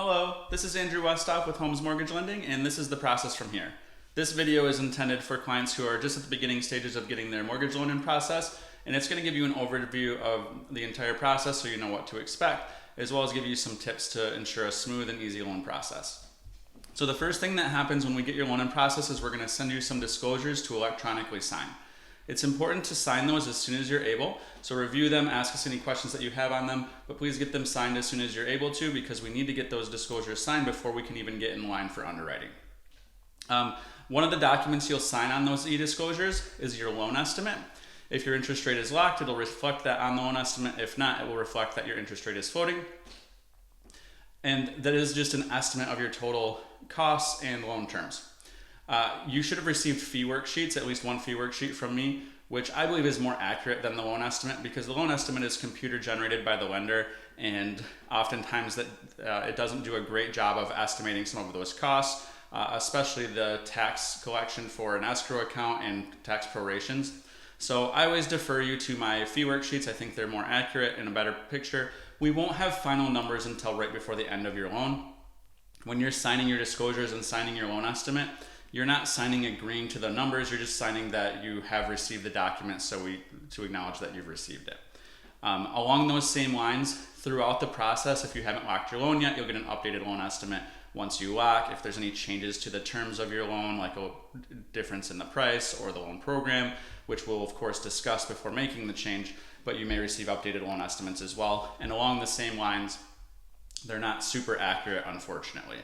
Hello, this is Andrew Westhof with Homes Mortgage Lending, and this is the process from here. This video is intended for clients who are just at the beginning stages of getting their mortgage loan in process, and it's going to give you an overview of the entire process so you know what to expect, as well as give you some tips to ensure a smooth and easy loan process. So the first thing that happens when we get your loan in process is we're going to send you some disclosures to electronically sign. It's important to sign those as soon as you're able, so review them, ask us any questions that you have on them, but please get them signed as soon as you're able to, because we need to get those disclosures signed before we can even get in line for underwriting. One of the documents you'll sign on those e-disclosures is your loan estimate. If your interest rate is locked, it'll reflect that on the loan estimate. If not, it will reflect that your interest rate is floating. And that is just an estimate of your total costs and loan terms. You should have received fee worksheets, at least one fee worksheet from me, which I believe is more accurate than the loan estimate, because the loan estimate is computer generated by the lender, and oftentimes it doesn't do a great job of estimating some of those costs, especially the tax collection for an escrow account and tax prorations. So I always defer you to my fee worksheets. I think they're more accurate and a better picture. We won't have final numbers until right before the end of your loan. When you're signing your disclosures and signing your loan estimate, you're not signing agreeing to the numbers, you're just signing that you have received the document to acknowledge that you've received it. Along those same lines, throughout the process, if you haven't locked your loan yet, you'll get an updated loan estimate once you lock. If there's any changes to the terms of your loan, like a difference in the price or the loan program, which we'll of course discuss before making the change, but you may receive updated loan estimates as well. And along the same lines, they're not super accurate, unfortunately.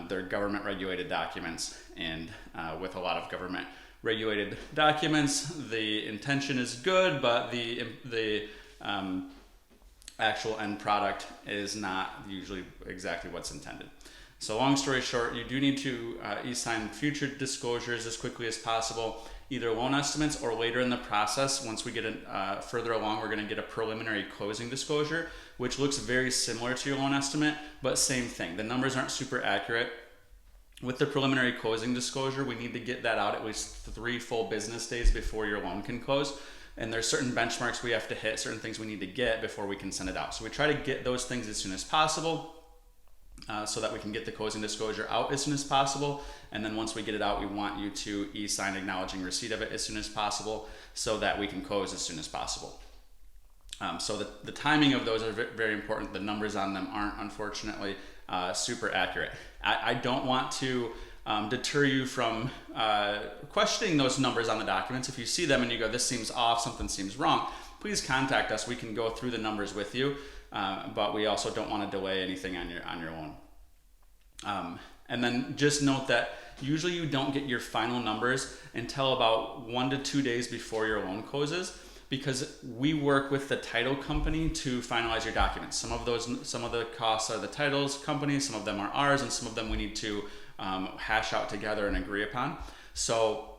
They're government regulated documents, and with a lot of government regulated documents, the intention is good, but the actual end product is not usually exactly what's intended. So long story short, you do need to e-sign future disclosures as quickly as possible, either loan estimates or later in the process. Once we get further along, we're going to get a preliminary closing disclosure, which looks very similar to your loan estimate, but same thing. The numbers aren't super accurate. With the preliminary closing disclosure, we need to get that out at least 3 full business days before your loan can close. And there's certain benchmarks we have to hit, certain things we need to get before we can send it out. So we try to get those things as soon as possible, so that we can get the closing disclosure out as soon as possible. And then once we get it out, we want you to e-sign acknowledging receipt of it as soon as possible so that we can close as soon as possible. So the timing of those are very important. The numbers on them aren't, unfortunately, super accurate. I don't want to deter you from questioning those numbers on the documents. If you see them and you go, this seems off, something seems wrong, please contact us. We can go through the numbers with you. But we also don't want to delay anything on your loan. And then just note that usually you don't get your final numbers until about 1 to 2 days before your loan closes, because we work with the title company to finalize your documents. Some of the costs are the title's company, some of them are ours, and some of them we need to hash out together and agree upon. So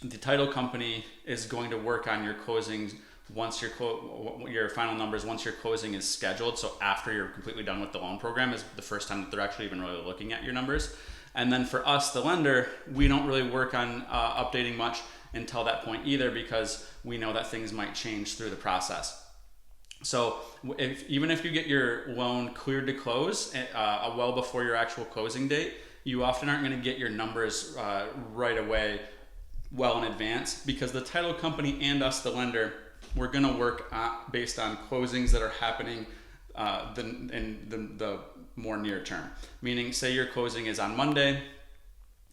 the title company is going to work on your closings once your final numbers, once your closing is scheduled. So after you're completely done with the loan program is the first time that they're actually even really looking at your numbers. And then for us, the lender, we don't really work on updating much until that point either, because we know that things might change through the process. So even if you get your loan cleared to close well before your actual closing date, you often aren't going to get your numbers right away well in advance, because the title company and us, the lender, we're going to work based on closings that are happening in the more near term. Meaning, say your closing is on Monday,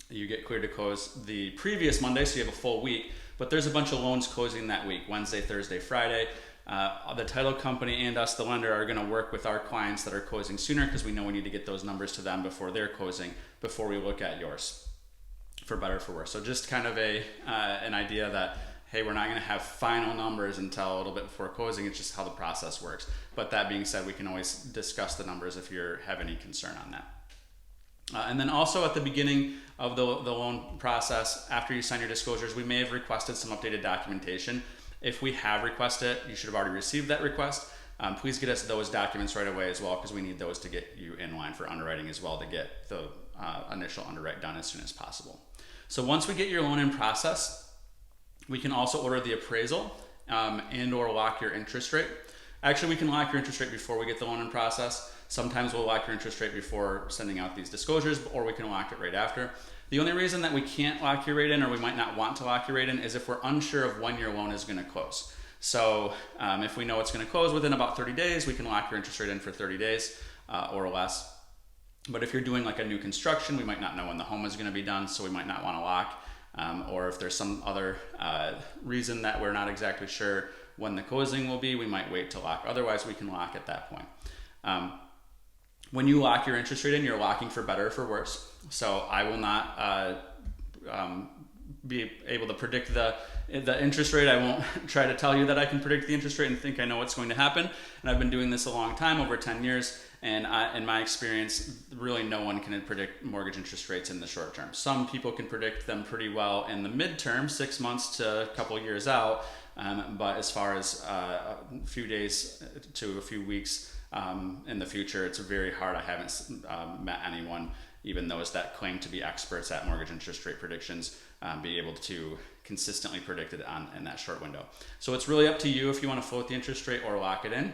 you get cleared to close the previous Monday, so you have a full week, but there's a bunch of loans closing that week, Wednesday, Thursday, Friday. The title company and us, the lender, are going to work with our clients that are closing sooner, because we know we need to get those numbers to them before they're closing, before we look at yours, for better or for worse. So just kind of an idea that, hey, we're not going to have final numbers until a little bit before closing. It's just how the process works. But that being said, we can always discuss the numbers if you have any concern on that. And then also at the beginning of the loan process, after you sign your disclosures, we may have requested some updated documentation. If we have requested it, you should have already received that request. Please get us those documents right away as well, because we need those to get you in line for underwriting as well, to get the initial underwrite done as soon as possible. So once we get your loan in process, we can also order the appraisal and or lock your interest rate. Actually, we can lock your interest rate before we get the loan in process. Sometimes we'll lock your interest rate before sending out these disclosures, or we can lock it right after. The only reason that we can't lock your rate in, or we might not want to lock your rate in, is if we're unsure of when your loan is going to close. So if we know it's going to close within about 30 days, we can lock your interest rate in for 30 days or less. But if you're doing like a new construction, we might not know when the home is going to be done, so we might not want to lock. Or if there's some other reason that we're not exactly sure when the closing will be, we might wait to lock. Otherwise, we can lock at that point. When you lock your interest rate in, you're locking for better or for worse. So I will not be able to predict the interest rate. I won't try to tell you that I can predict the interest rate and think I know what's going to happen. And I've been doing this a long time, over 10 years. And in my experience, really no one can predict mortgage interest rates in the short term. Some people can predict them pretty well in the midterm, 6 months to a couple of years out. But as far as a few days to a few weeks in the future, it's very hard. I haven't met anyone, even those that claim to be experts at mortgage interest rate predictions, be able to consistently predict it in that short window. So it's really up to you if you want to float the interest rate or lock it in.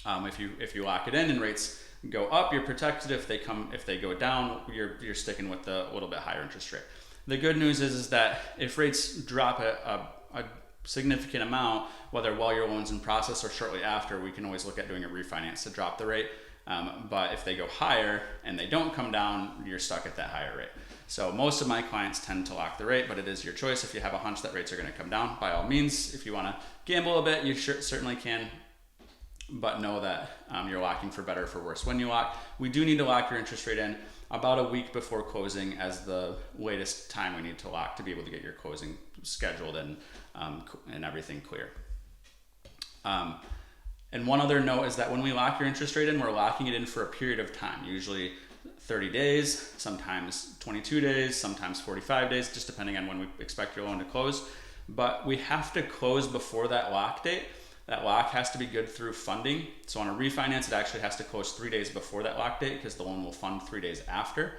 If you lock it in and rates go up, you're protected. If they go down, you're sticking with the little bit higher interest rate. The good news is that if rates drop a significant amount, whether while your loan's in process or shortly after, we can always look at doing a refinance to drop the rate. But if they go higher and they don't come down, you're stuck at that higher rate. So most of my clients tend to lock the rate, but it is your choice. If you have a hunch that rates are going to come down, by all means. If you want to gamble a bit, you certainly can. But know that you're locking for better or for worse. When you lock, we do need to lock your interest rate in about a week before closing as the latest time we need to lock to be able to get your closing scheduled and everything clear. And one other note is that when we lock your interest rate in, we're locking it in for a period of time, usually 30 days, sometimes 22 days, sometimes 45 days, just depending on when we expect your loan to close. But we have to close before that lock date. That lock has to be good through funding. So on a refinance, it actually has to close 3 days before that lock date because the loan will fund 3 days after.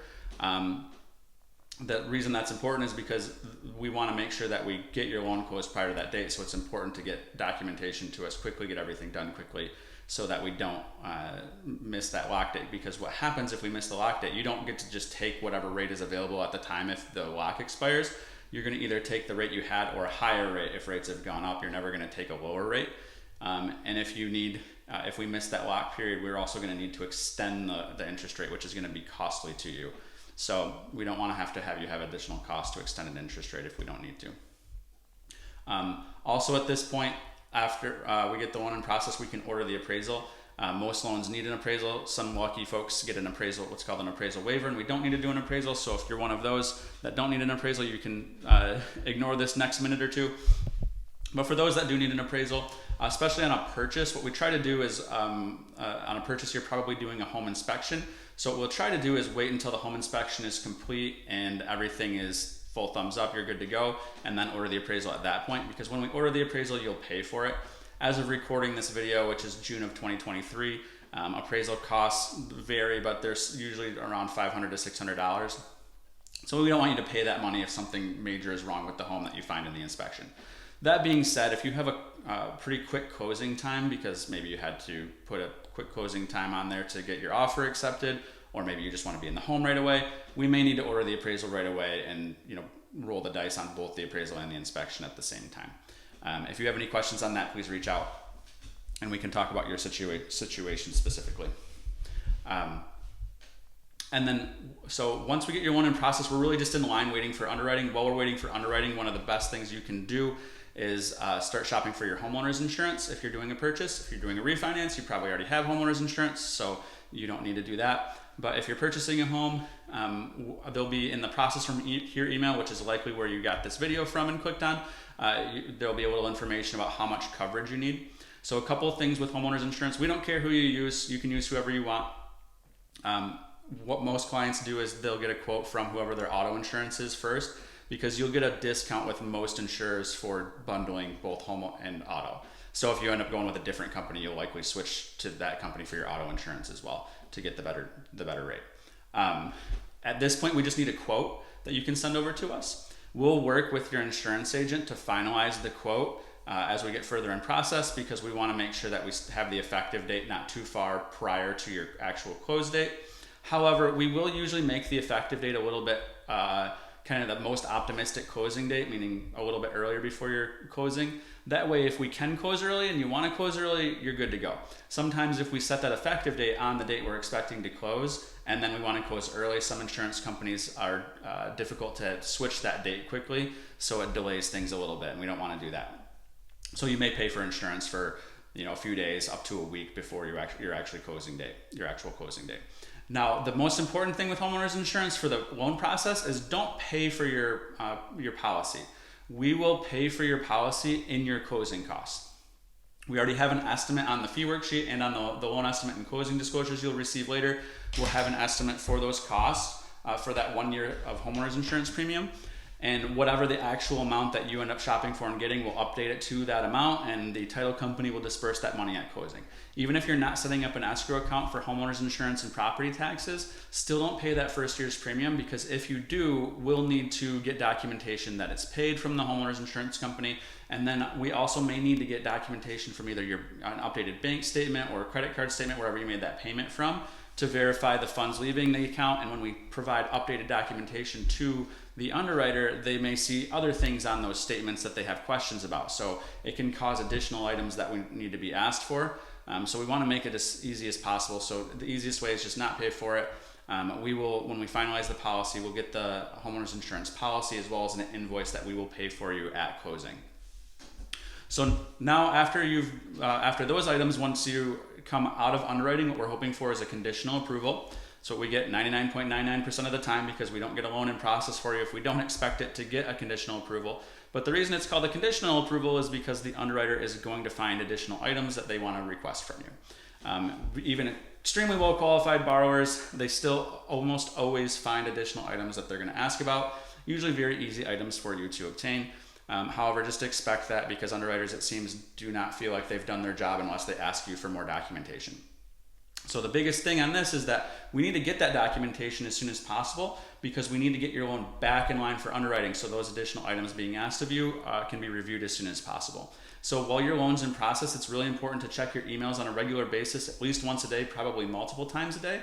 The reason that's important is because we want to make sure that we get your loan closed prior to that date. So it's important to get documentation to us quickly, get everything done quickly so that we don't miss that lock date. Because what happens if we miss the lock date, you don't get to just take whatever rate is available at the time if the lock expires. You're going to either take the rate you had or a higher rate if rates have gone up. You're never going to take a lower rate. And if we miss that lock period, we're also going to need to extend the interest rate, which is going to be costly to you. So we don't want to have you have additional costs to extend an interest rate if we don't need to. Also at this point, after we get the loan in process, we can order the appraisal. Most loans need an appraisal. Some lucky folks get an appraisal, what's called an appraisal waiver, and we don't need to do an appraisal. So if you're one of those that don't need an appraisal, you can ignore this next minute or two. But for those that do need an appraisal, especially on a purchase, what we try to do is on a purchase, you're probably doing a home inspection. So what we'll try to do is wait until the home inspection is complete and everything is full thumbs up, you're good to go, and then order the appraisal at that point. Because when we order the appraisal, you'll pay for it. As of recording this video, which is June of 2023, appraisal costs vary, but there's usually around $500 to $600. So we don't want you to pay that money if something major is wrong with the home that you find in the inspection. That being said, if you have a pretty quick closing time, because maybe you had to put a quick closing time on there to get your offer accepted, or maybe you just want to be in the home right away, we may need to order the appraisal right away and roll the dice on both the appraisal and the inspection at the same time. If you have any questions on that, please reach out and we can talk about your situation specifically. And then, so once we get your loan in process, we're really just in line waiting for underwriting. While we're waiting for underwriting, one of the best things you can do is start shopping for your homeowner's insurance. If you're doing a purchase, if you're doing a refinance, you probably already have homeowner's insurance, so you don't need to do that. But if you're purchasing a home, they'll be in the process from your email, which is likely where you got this video from and clicked on. There'll be a little information about how much coverage you need. So a couple of things with homeowner's insurance. We don't care who you use. You can use whoever you want. What most clients do is they'll get a quote from whoever their auto insurance is first, because you'll get a discount with most insurers for bundling both home and auto. So if you end up going with a different company, you'll likely switch to that company for your auto insurance as well to get the better rate. At this point, we just need a quote that you can send over to us. We'll work with your insurance agent to finalize the quote as we get further in process, because we want to make sure that we have the effective date not too far prior to your actual close date. However, we will usually make the effective date a little bit kind of the most optimistic closing date, meaning a little bit earlier before your closing. That way, if we can close early and you want to close early, you're good to go. Sometimes if we set that effective date on the date we're expecting to close, and then we want to close early, some insurance companies are difficult to switch that date quickly, so it delays things a little bit, and we don't want to do that. So you may pay for insurance for a few days up to a week before your actual closing date. Now, the most important thing with homeowners insurance for the loan process is don't pay for your policy. We will pay for your policy in your closing costs. We already have an estimate on the fee worksheet, and on the loan estimate and closing disclosures you'll receive later, we'll have an estimate for those costs for that 1 year of homeowners insurance premium. And whatever the actual amount that you end up shopping for and getting, we'll update it to that amount, and the title company will disperse that money at closing. Even if you're not setting up an escrow account for homeowners insurance and property taxes, still don't pay that first year's premium, because if you do, we'll need to get documentation that it's paid from the homeowners insurance company. And then we also may need to get documentation from either an updated bank statement or a credit card statement, wherever you made that payment from, to verify the funds leaving the account. And when we provide updated documentation to the underwriter, they may see other things on those statements that they have questions about. So it can cause additional items that we need to be asked for. So we want to make it as easy as possible. So the easiest way is just not pay for it. We will, when we finalize the policy, we'll get the homeowners insurance policy as well as an invoice that we will pay for you at closing. So now after those items, once you come out of underwriting, what we're hoping for is a conditional approval. So we get 99.99% of the time, because we don't get a loan in process for you if we don't expect it to get a conditional approval. But the reason it's called a conditional approval is because the underwriter is going to find additional items that they want to request from you. Even extremely well qualified borrowers, they still almost always find additional items that they're going to ask about, usually very easy items for you to obtain. However, just expect that, because underwriters, it seems, do not feel like they've done their job unless they ask you for more documentation. So the biggest thing on this is that we need to get that documentation as soon as possible, because we need to get your loan back in line for underwriting, so those additional items being asked of you can be reviewed as soon as possible. So while your loan's in process, it's really important to check your emails on a regular basis, at least once a day, probably multiple times a day.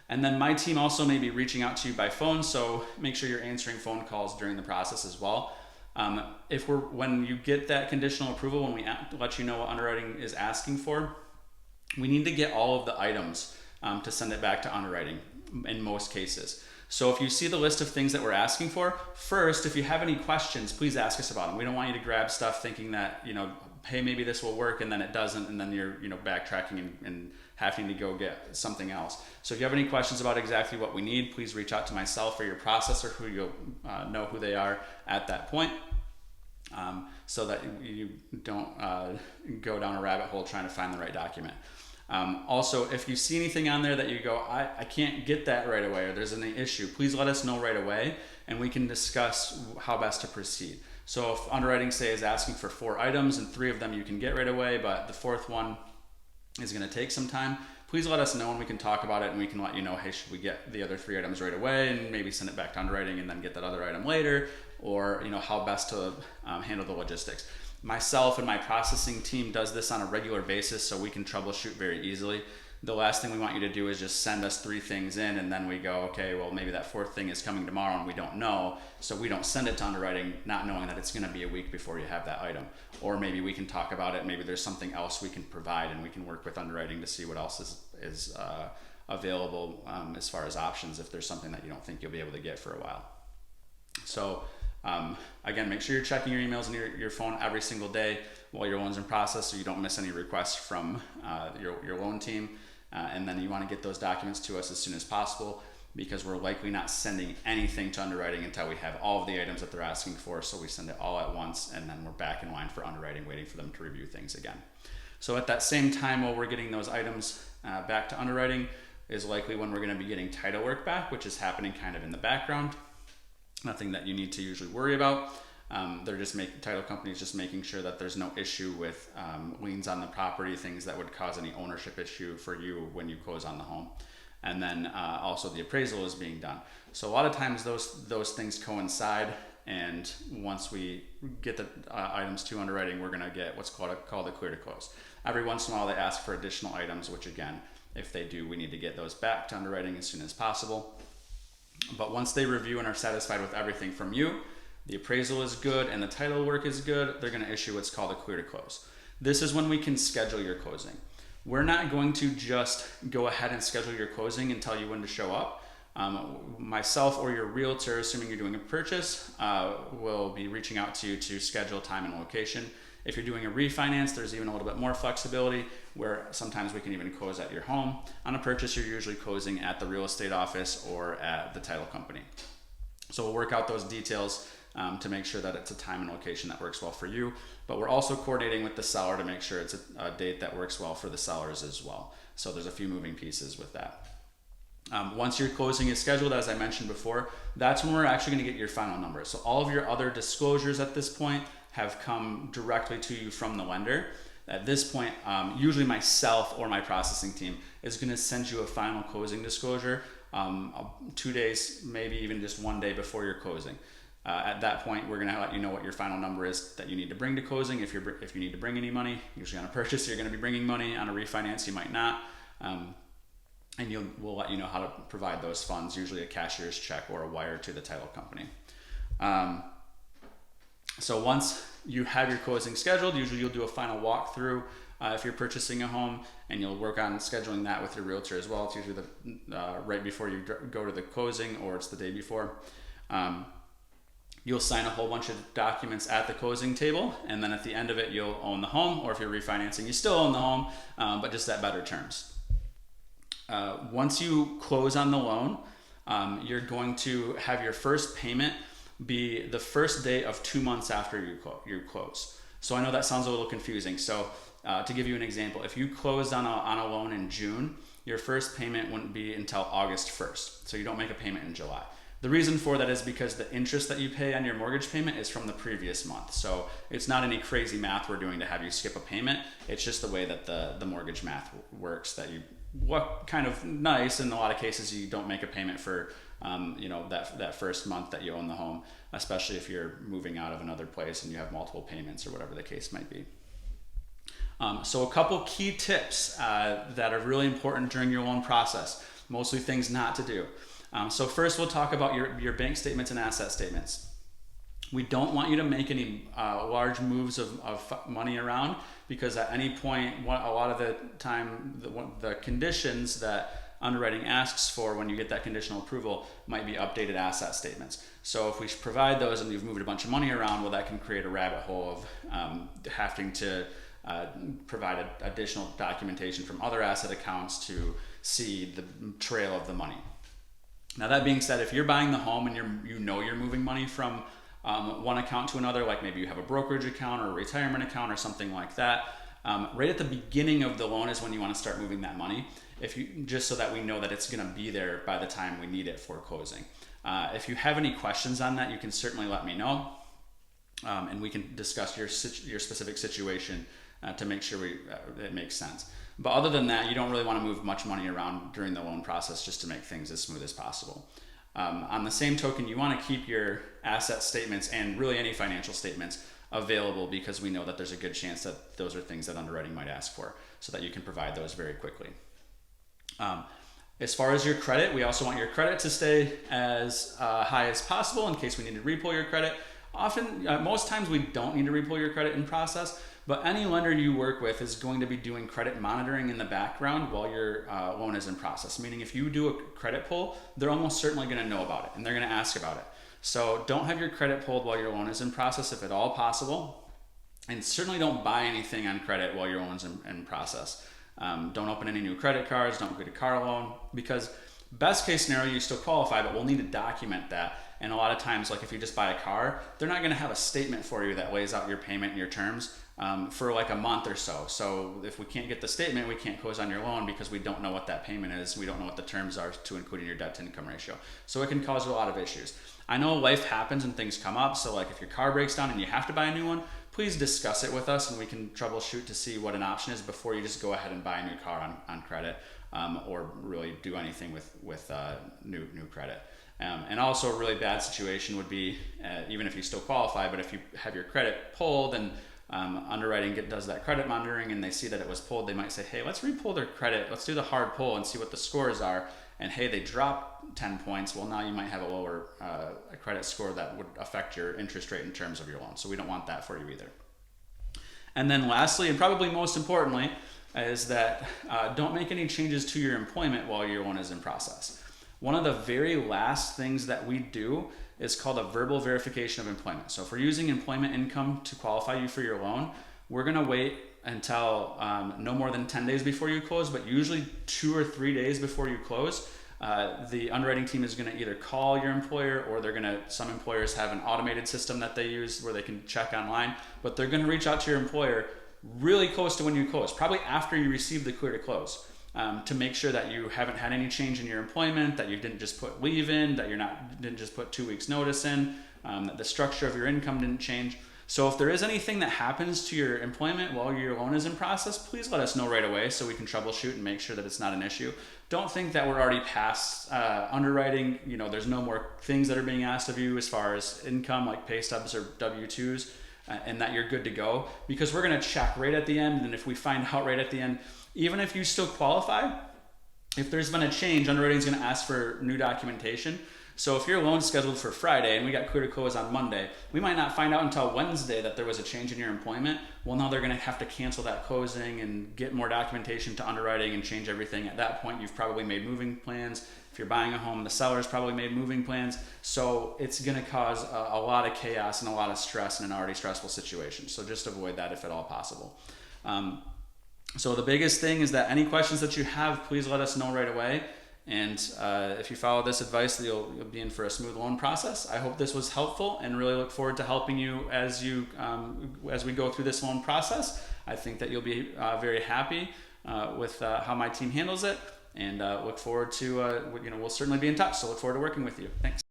And then my team also may be reaching out to you by phone, so make sure you're answering phone calls during the process as well. When you get that conditional approval, when we let you know what underwriting is asking for, we need to get all of the items to send it back to underwriting in most cases. So if you see the list of things that we're asking for, first, if you have any questions, please ask us about them. We don't want you to grab stuff thinking that, hey, maybe this will work, and then it doesn't, and then you're, backtracking and having to go get something else. So if you have any questions about exactly what we need, please reach out to myself or your processor, who you'll know who they are at that point, so that you don't go down a rabbit hole trying to find the right document. Also, if you see anything on there that you go, I can't get that right away, or there's any issue, please let us know right away, and we can discuss how best to proceed. So if underwriting, say, is asking for 4 items and 3 of them you can get right away, but the 4th one is going to take some time, please let us know, and we can talk about it, and we can let you know, hey, should we get the other 3 items right away and maybe send it back to underwriting and then get that other item later, or how best to handle the logistics. Myself and my processing team does this on a regular basis, so we can troubleshoot very easily. The last thing we want you to do is just send us 3 things in, and then we go, okay, well, maybe that 4th thing is coming tomorrow and we don't know, so we don't send it to underwriting not knowing that it's going to be a week before you have that item. Or maybe we can talk about it, maybe there's something else we can provide, and we can work with underwriting to see what else is available as far as options, if there's something that you don't think you'll be able to get for a while. So again, make sure you're checking your emails and your phone every single day while your loan's in process, so you don't miss any requests from your loan team. And then you want to get those documents to us as soon as possible, because we're likely not sending anything to underwriting until we have all of the items that they're asking for. So we send it all at once, and then we're back in line for underwriting, waiting for them to review things again. So at that same time, while we're getting those items back to underwriting, is likely when we're going to be getting title work back, which is happening kind of in the background. Nothing that you need to usually worry about. They're just title companies just making sure that there's no issue with liens on the property, things that would cause any ownership issue for you when you close on the home. And then also the appraisal is being done. So a lot of times those things coincide. And once we get the items to underwriting, we're going to get what's called a clear to close. Every once in a while, they ask for additional items, which again, if they do, we need to get those back to underwriting as soon as possible. But once they review and are satisfied with everything from you, the appraisal is good and the title work is good, they're going to issue what's called a clear to close. This is when we can schedule your closing. We're not going to just go ahead and schedule your closing and tell you when to show up. Myself or your realtor, assuming you're doing a purchase, will be reaching out to you to schedule time and location. If you're doing a refinance, there's even a little bit more flexibility where sometimes we can even close at your home. On a purchase, you're usually closing at the real estate office or at the title company. So we'll work out those details to make sure that it's a time and location that works well for you. But we're also coordinating with the seller to make sure it's a date that works well for the sellers as well. So there's a few moving pieces with that. Once your closing is scheduled, as I mentioned before, that's when we're actually going to get your final number. So all of your other disclosures at this point have come directly to you from the lender. At this point, usually myself or my processing team is going to send you a final closing disclosure 2 days, maybe even just 1 day before your closing. At that point, we're going to let you know what your final number is that you need to bring to closing. If you need to bring any money, usually on a purchase, you're going to be bringing money. On a refinance, you might not. And we'll let you know how to provide those funds, usually a cashier's check or a wire to the title company. So once you have your closing scheduled, usually you'll do a final walkthrough if you're purchasing a home, and you'll work on scheduling that with your realtor as well. It's usually right before you go to the closing, or it's the day before. You'll sign a whole bunch of documents at the closing table, and then at the end of it, you'll own the home, or if you're refinancing, you still own the home, but just at better terms. Once you close on the loan, you're going to have your first payment be the first day of 2 months after you close. So I know that sounds a little confusing. So to give you an example, if you closed on a loan in June, your first payment wouldn't be until August 1st. So you don't make a payment in July. The reason for that is because the interest that you pay on your mortgage payment is from the previous month. So it's not any crazy math we're doing to have you skip a payment. It's just the way that the mortgage math works, that you what kind of nice. In a lot of cases, you don't make a payment for that first month that you own the home, especially if you're moving out of another place and you have multiple payments or whatever the case might be. So a couple key tips that are really important during your loan process, mostly things not to do. So first, we'll talk about your bank statements and asset statements. We don't want you to make any large moves of money around, because at any point, a lot of the time, the conditions that underwriting asks for when you get that conditional approval might be updated asset statements. So if we provide those and you've moved a bunch of money around, well, that can create a rabbit hole of having to provide additional documentation from other asset accounts to see the trail of the money. Now, that being said, if you're buying the home and you're moving money from one account to another, like maybe you have a brokerage account or a retirement account or something like that, right at the beginning of the loan is when you want to start moving that money, just so that we know that it's going to be there by the time we need it for closing. If you have any questions on that, you can certainly let me know, and we can discuss your specific situation to make sure it makes sense. But other than that, you don't really want to move much money around during the loan process just to make things as smooth as possible. On the same token, you want to keep your asset statements and really any financial statements available, because we know that there's a good chance that those are things that underwriting might ask for, so that you can provide those very quickly. As far as your credit, we also want your credit to stay as high as possible in case we need to repull your credit. Most times we don't need to repull your credit in process, but any lender you work with is going to be doing credit monitoring in the background while your loan is in process. Meaning if you do a credit pull, they're almost certainly going to know about it and they're going to ask about it. So don't have your credit pulled while your loan is in process if at all possible. And certainly don't buy anything on credit while your loan's in process. Don't open any new credit cards, don't get a car loan, because best case scenario, you still qualify, but we'll need to document that. And a lot of times, like if you just buy a car, they're not going to have a statement for you that lays out your payment and your terms for like a month or so. So if we can't get the statement, we can't close on your loan because we don't know what that payment is. We don't know what the terms are to including your debt to income ratio. So it can cause a lot of issues. I know life happens and things come up. So like if your car breaks down and you have to buy a new one, please discuss it with us and we can troubleshoot to see what an option is before you just go ahead and buy a new car on credit, or really do anything with new credit. And also a really bad situation would be, even if you still qualify, but if you have your credit pulled and underwriting does that credit monitoring and they see that it was pulled, they might say, hey, let's re-pull their credit. Let's do the hard pull and see what the scores are. And hey, they drop 10 points. Well, now you might have a lower credit score that would affect your interest rate in terms of your loan. So we don't want that for you either. And then lastly, and probably most importantly, is that don't make any changes to your employment while your loan is in process. One of the very last things that we do is called a verbal verification of employment. So if we're using employment income to qualify you for your loan, we're gonna wait until no more than 10 days before you close, but usually 2 or 3 days before you close. The underwriting team is gonna either call your employer, or some employers have an automated system that they use where they can check online, but they're gonna reach out to your employer really close to when you close, probably after you receive the clear to close. To make sure that you haven't had any change in your employment, that you didn't just put leave in, that didn't just put 2 weeks notice in, that the structure of your income didn't change. So if there is anything that happens to your employment while your loan is in process, please let us know right away so we can troubleshoot and make sure that it's not an issue. Don't think that we're already past underwriting. There's no more things that are being asked of you as far as income, like pay stubs or W-2s, and that you're good to go, because we're gonna check right at the end. And if we find out right at the end, even if you still qualify, if there's been a change, underwriting is going to ask for new documentation. So if your loan's scheduled for Friday and we got clear to close on Monday, we might not find out until Wednesday that there was a change in your employment. Well, now they're going to have to cancel that closing and get more documentation to underwriting and change everything. At that point, you've probably made moving plans. If you're buying a home, the seller's probably made moving plans. So it's going to cause a lot of chaos and a lot of stress in an already stressful situation. So just avoid that if at all possible. So the biggest thing is that any questions that you have, please let us know right away. And if you follow this advice, you'll be in for a smooth loan process. I hope this was helpful, and really look forward to helping you as we go through this loan process. I think that you'll be very happy with how my team handles it, and look forward to we'll certainly be in touch. So look forward to working with you. Thanks.